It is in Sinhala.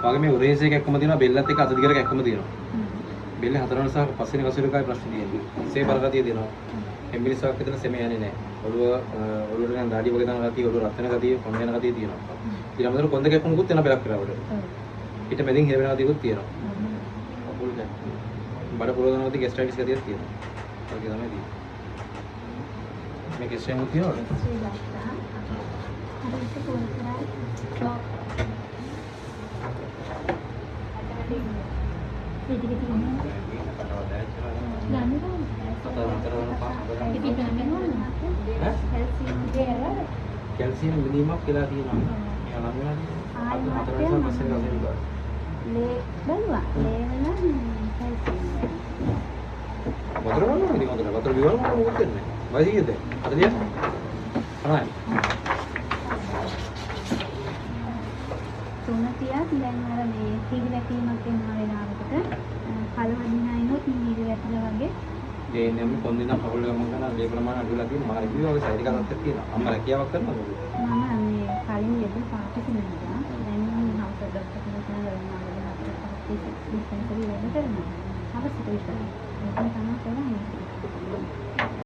වගේ මේ ඔරේන්ජ් එක එක්කම තියෙනවා බෙල්ලත් එක්ක අත දිගට එක්කම තියෙනවා. බෙල්ල හතරවන සහ පස්වෙනි කසුරකයි ප්‍රශ්න තියෙන්නේ. සේ බලගතිය දෙනවා. එම්බිලිසාවක් විතර සෙම යන්නේ නැහැ. ඔළුවට නිකන් දාඩිය වගේ දාන ගතිය, ඔළුව රත් වෙන ගතිය, කොන් වෙන ගතිය තියෙනවා. ඊට අමතරව කොන්ද කැක්කුමකුත් වෙන බෙලක් කරවට. ඊට මැදින් හිර වෙන ගතියකුත් තියෙනවා. අපුල් දැන් බඩ පුරවන ගතිය ගෑස්ට්‍රයිටිස් ගතියක් තියෙනවා. ඒක තමයි තියෙන්නේ. මේ ගෑස්ට්‍රයිටිස් තියෙනවද? කැල්සියම් මිනිමම් කියලා තියෙනවා. මේ අලං වෙලා තියෙනවා. අද හතර වෙනි පස්සේ ගානේ ඉවරයි. ලේ බලුවා. ලේ වල කැල්සියම්. වතුර බලනවා ඉතින් වතුර බිවල මොකද වෙන්නේ? වයස කීයද? 40? 50යි. තුනතියක් දැන් අර මේ පිළිවැටීමක් වෙනවා වෙලාවකට කලවදිනයිනොත් නිදි වැටලා වගේ ඒ නම් කොන්දිනා කවුල් ගමන් කරන ලේ ප්‍රමාණය අඩු වෙලා තියෙනවා. මාර කිව්වා වගේ සයිඩ් එකක් තියෙනවා. අම්මා රැකියාවක් කරනවද? මම මේ කලින් යෙදුණු පාටි කිනුවා. දැන් මම හවුස් ඩොක්ටර් කෙනෙක් නෑ ඩිස්පෙන්සරි වැඩ කරනවා. අවශ්‍ය විතරයි. ඒක තමයි කරන්නේ.